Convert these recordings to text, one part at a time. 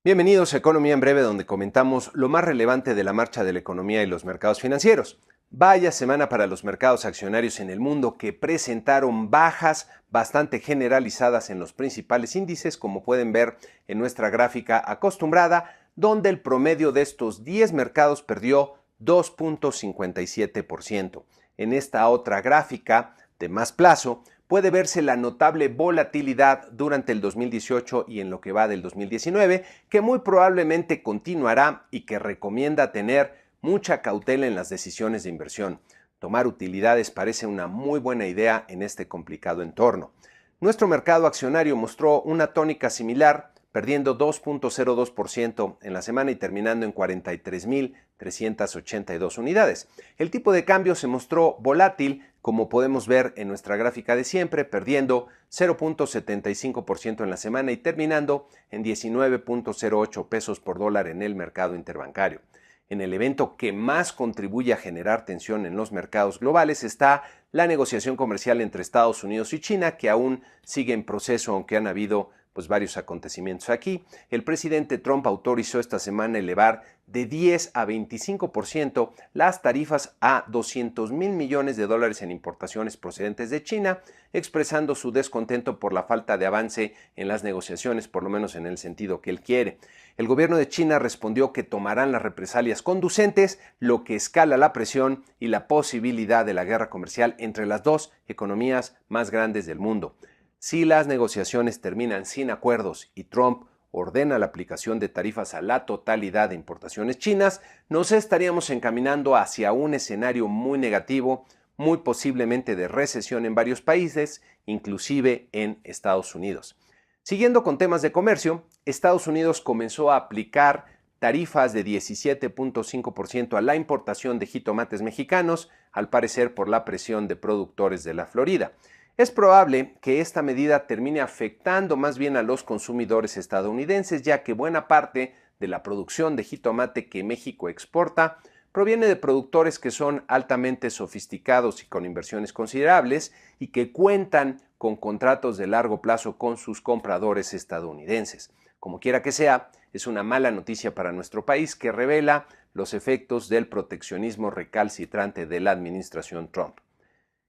Bienvenidos a Economía en Breve, donde comentamos lo más relevante de la marcha de la economía y los mercados financieros. Vaya semana para los mercados accionarios en el mundo, que presentaron bajas bastante generalizadas en los principales índices, como pueden ver en nuestra gráfica acostumbrada, donde el promedio de estos 10 mercados perdió 2.57%. En esta otra gráfica de más plazo, puede verse la notable volatilidad durante el 2018 y en lo que va del 2019, que muy probablemente continuará y que recomienda tener mucha cautela en las decisiones de inversión. Tomar utilidades parece una muy buena idea en este complicado entorno. Nuestro mercado accionario mostró una tónica similar, perdiendo 2.02% en la semana y terminando en 43.382 unidades. El tipo de cambio se mostró volátil, como podemos ver en nuestra gráfica de siempre, perdiendo 0.75% en la semana y terminando en 19.08 pesos por dólar en el mercado interbancario. En el evento que más contribuye a generar tensión en los mercados globales está la negociación comercial entre Estados Unidos y China, que aún sigue en proceso, aunque han habido varios acontecimientos aquí. El presidente Trump autorizó esta semana elevar de 10 a 25% las tarifas a $200 mil millones en importaciones procedentes de China, expresando su descontento por la falta de avance en las negociaciones, por lo menos en el sentido que él quiere. El gobierno de China respondió que tomarán las represalias conducentes, lo que escala la presión y la posibilidad de la guerra comercial entre las dos economías más grandes del mundo. Si las negociaciones terminan sin acuerdos y Trump ordena la aplicación de tarifas a la totalidad de importaciones chinas, nos estaríamos encaminando hacia un escenario muy negativo, muy posiblemente de recesión en varios países, inclusive en Estados Unidos. Siguiendo con temas de comercio, Estados Unidos comenzó a aplicar tarifas de 17.5% a la importación de jitomates mexicanos, al parecer por la presión de productores de la Florida. Es probable que esta medida termine afectando más bien a los consumidores estadounidenses, ya que buena parte de la producción de jitomate que México exporta proviene de productores que son altamente sofisticados y con inversiones considerables y que cuentan con contratos de largo plazo con sus compradores estadounidenses. Como quiera que sea, es una mala noticia para nuestro país que revela los efectos del proteccionismo recalcitrante de la administración Trump.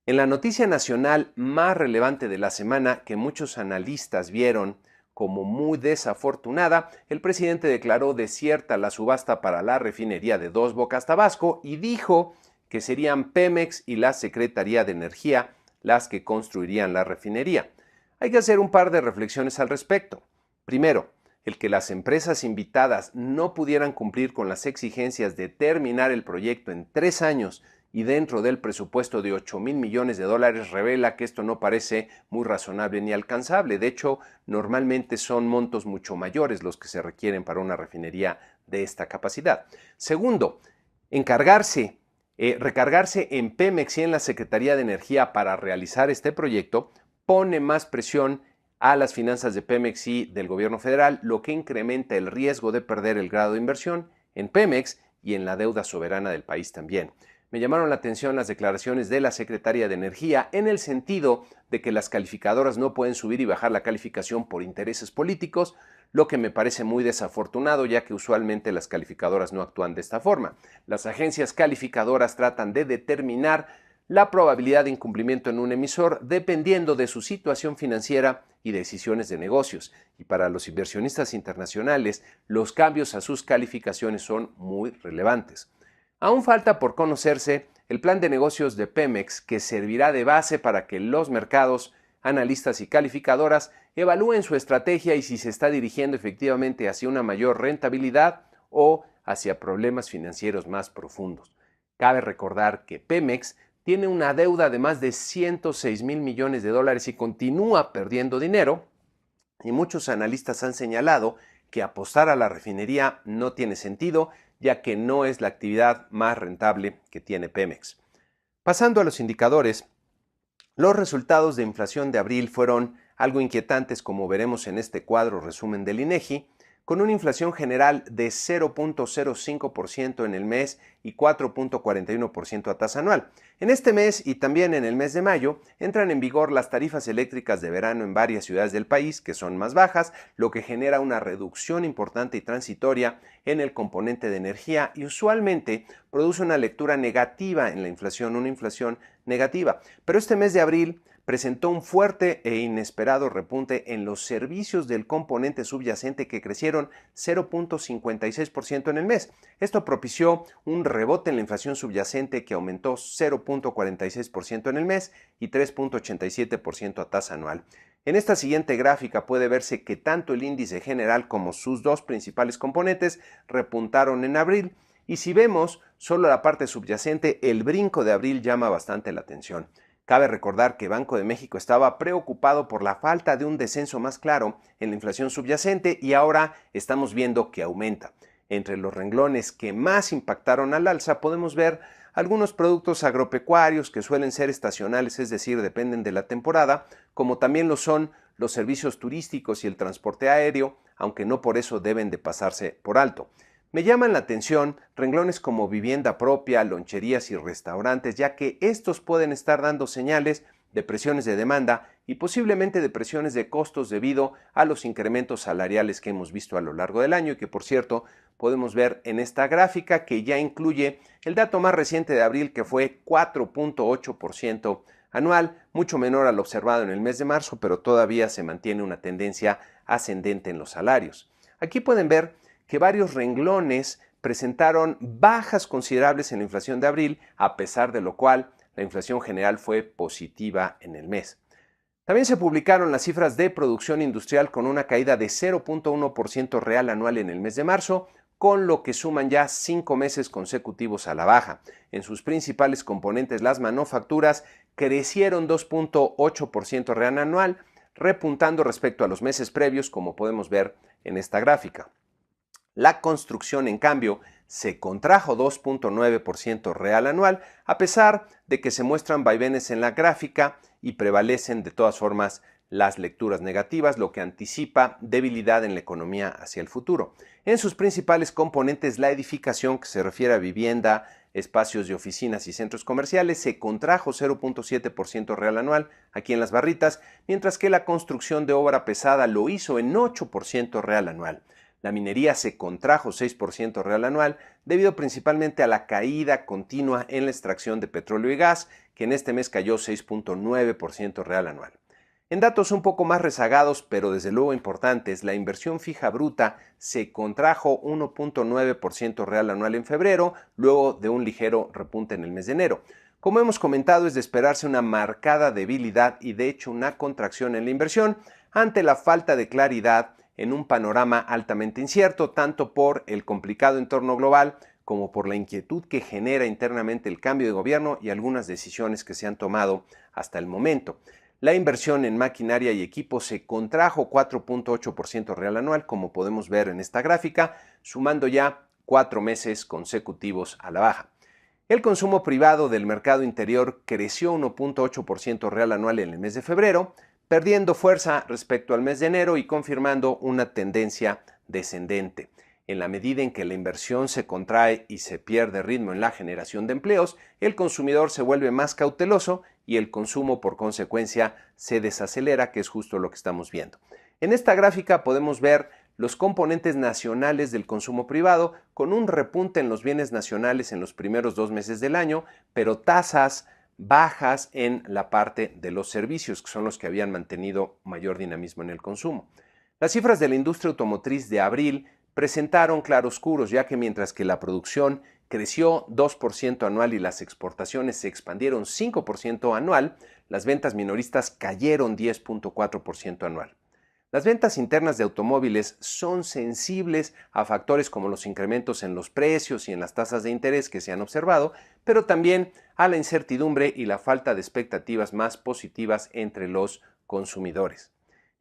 En la noticia nacional más relevante de la semana, que muchos analistas vieron como muy desafortunada, el presidente declaró desierta la subasta para la refinería de Dos Bocas, Tabasco, y dijo que serían Pemex y la Secretaría de Energía las que construirían la refinería. Hay que hacer un par de reflexiones al respecto. Primero, el que las empresas invitadas no pudieran cumplir con las exigencias de terminar el proyecto en 3 años y dentro del presupuesto de $8 mil millones revela que esto no parece muy razonable ni alcanzable. De hecho, normalmente son montos mucho mayores los que se requieren para una refinería de esta capacidad. Segundo, recargarse en Pemex y en la Secretaría de Energía para realizar este proyecto pone más presión a las finanzas de Pemex y del gobierno federal, lo que incrementa el riesgo de perder el grado de inversión en Pemex y en la deuda soberana del país también. Me llamaron la atención las declaraciones de la Secretaría de Energía en el sentido de que las calificadoras no pueden subir y bajar la calificación por intereses políticos, lo que me parece muy desafortunado, ya que usualmente las calificadoras no actúan de esta forma. Las agencias calificadoras tratan de determinar la probabilidad de incumplimiento en un emisor dependiendo de su situación financiera y decisiones de negocios. Y para los inversionistas internacionales, los cambios a sus calificaciones son muy relevantes. Aún falta por conocerse el plan de negocios de Pemex, que servirá de base para que los mercados, analistas y calificadoras evalúen su estrategia y si se está dirigiendo efectivamente hacia una mayor rentabilidad o hacia problemas financieros más profundos. Cabe recordar que Pemex tiene una deuda de más de $106 mil millones y continúa perdiendo dinero, y muchos analistas han señalado que apostar a la refinería no tiene sentido, ya que no es la actividad más rentable que tiene Pemex. Pasando a los indicadores, los resultados de inflación de abril fueron algo inquietantes, como veremos en este cuadro resumen del INEGI. con una inflación general de 0.05% en el mes y 4.41% a tasa anual. En este mes y también en el mes de mayo entran en vigor las tarifas eléctricas de verano en varias ciudades del país, que son más bajas, lo que genera una reducción importante y transitoria en el componente de energía y usualmente produce una lectura negativa en la inflación, una inflación negativa. Pero este mes de abril presentó un fuerte e inesperado repunte en los servicios del componente subyacente que crecieron 0.56% en el mes. Esto propició un rebote en la inflación subyacente que aumentó 0.46% en el mes y 3.87% a tasa anual. En esta siguiente gráfica puede verse que tanto el índice general como sus dos principales componentes repuntaron en abril, y si vemos solo la parte subyacente, el brinco de abril llama bastante la atención. Cabe recordar que Banco de México estaba preocupado por la falta de un descenso más claro en la inflación subyacente y ahora estamos viendo que aumenta. Entre los renglones que más impactaron al alza podemos ver algunos productos agropecuarios que suelen ser estacionales, es decir, dependen de la temporada, como también lo son los servicios turísticos y el transporte aéreo, aunque no por eso deben de pasarse por alto. Me llaman la atención renglones como vivienda propia, loncherías y restaurantes, ya que estos pueden estar dando señales de presiones de demanda y posiblemente de presiones de costos debido a los incrementos salariales que hemos visto a lo largo del año y que, por cierto, podemos ver en esta gráfica, que ya incluye el dato más reciente de abril, que fue 4.8% anual, mucho menor al observado en el mes de marzo, pero todavía se mantiene una tendencia ascendente en los salarios. Aquí pueden ver que varios renglones presentaron bajas considerables en la inflación de abril, a pesar de lo cual la inflación general fue positiva en el mes. También se publicaron las cifras de producción industrial con una caída de 0.1% real anual en el mes de marzo, con lo que suman ya 5 meses consecutivos a la baja. En sus principales componentes, las manufacturas crecieron 2.8% real anual, repuntando respecto a los meses previos, como podemos ver en esta gráfica. La construcción, en cambio, se contrajo 2.9% real anual, a pesar de que se muestran vaivenes en la gráfica y prevalecen de todas formas las lecturas negativas, lo que anticipa debilidad en la economía hacia el futuro. En sus principales componentes, la edificación, que se refiere a vivienda, espacios de oficinas y centros comerciales, se contrajo 0.7% real anual aquí en las barritas, mientras que la construcción de obra pesada lo hizo en 8% real anual. La minería se contrajo 6% real anual, debido principalmente a la caída continua en la extracción de petróleo y gas, que en este mes cayó 6.9% real anual. En datos un poco más rezagados, pero desde luego importantes, la inversión fija bruta se contrajo 1.9% real anual en febrero, luego de un ligero repunte en el mes de enero. Como hemos comentado, es de esperarse una marcada debilidad y de hecho una contracción en la inversión ante la falta de claridad en un panorama altamente incierto, tanto por el complicado entorno global como por la inquietud que genera internamente el cambio de gobierno y algunas decisiones que se han tomado hasta el momento. La inversión en maquinaria y equipo se contrajo 4.8% real anual, como podemos ver en esta gráfica, sumando ya 4 meses consecutivos a la baja. El consumo privado del mercado interior creció 1.8% real anual en el mes de febrero, perdiendo fuerza respecto al mes de enero y confirmando una tendencia descendente. En la medida en que la inversión se contrae y se pierde ritmo en la generación de empleos, el consumidor se vuelve más cauteloso y el consumo por consecuencia se desacelera, que es justo lo que estamos viendo. En esta gráfica podemos ver los componentes nacionales del consumo privado con un repunte en los bienes nacionales en los primeros 2 meses del año, pero tasas bajas en la parte de los servicios, que son los que habían mantenido mayor dinamismo en el consumo. Las cifras de la industria automotriz de abril presentaron claroscuros, ya que mientras que la producción creció 2% anual y las exportaciones se expandieron 5% anual, las ventas minoristas cayeron 10.4% anual. Las ventas internas de automóviles son sensibles a factores como los incrementos en los precios y en las tasas de interés que se han observado, pero también a la incertidumbre y la falta de expectativas más positivas entre los consumidores.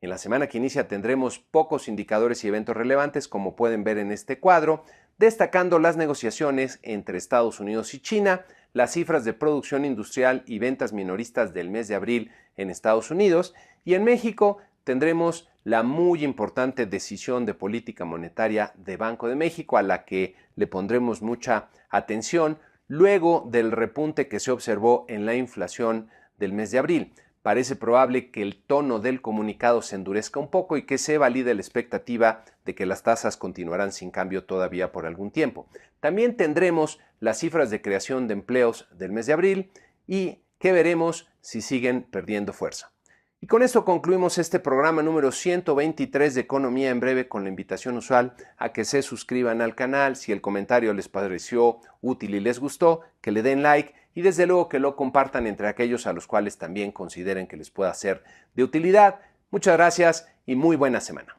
En la semana que inicia tendremos pocos indicadores y eventos relevantes, como pueden ver en este cuadro, destacando las negociaciones entre Estados Unidos y China, las cifras de producción industrial y ventas minoristas del mes de abril en Estados Unidos, y en México tendremos la muy importante decisión de política monetaria de Banco de México, a la que le pondremos mucha atención luego del repunte que se observó en la inflación del mes de abril. Parece probable que el tono del comunicado se endurezca un poco y que se valide la expectativa de que las tasas continuarán sin cambio todavía por algún tiempo. También tendremos las cifras de creación de empleos del mes de abril y que veremos si siguen perdiendo fuerza. Y con esto concluimos este programa número 123 de Economía en Breve, con la invitación usual a que se suscriban al canal. Si el comentario les pareció útil y les gustó, que le den like y desde luego que lo compartan entre aquellos a los cuales también consideren que les pueda ser de utilidad. Muchas gracias y muy buena semana.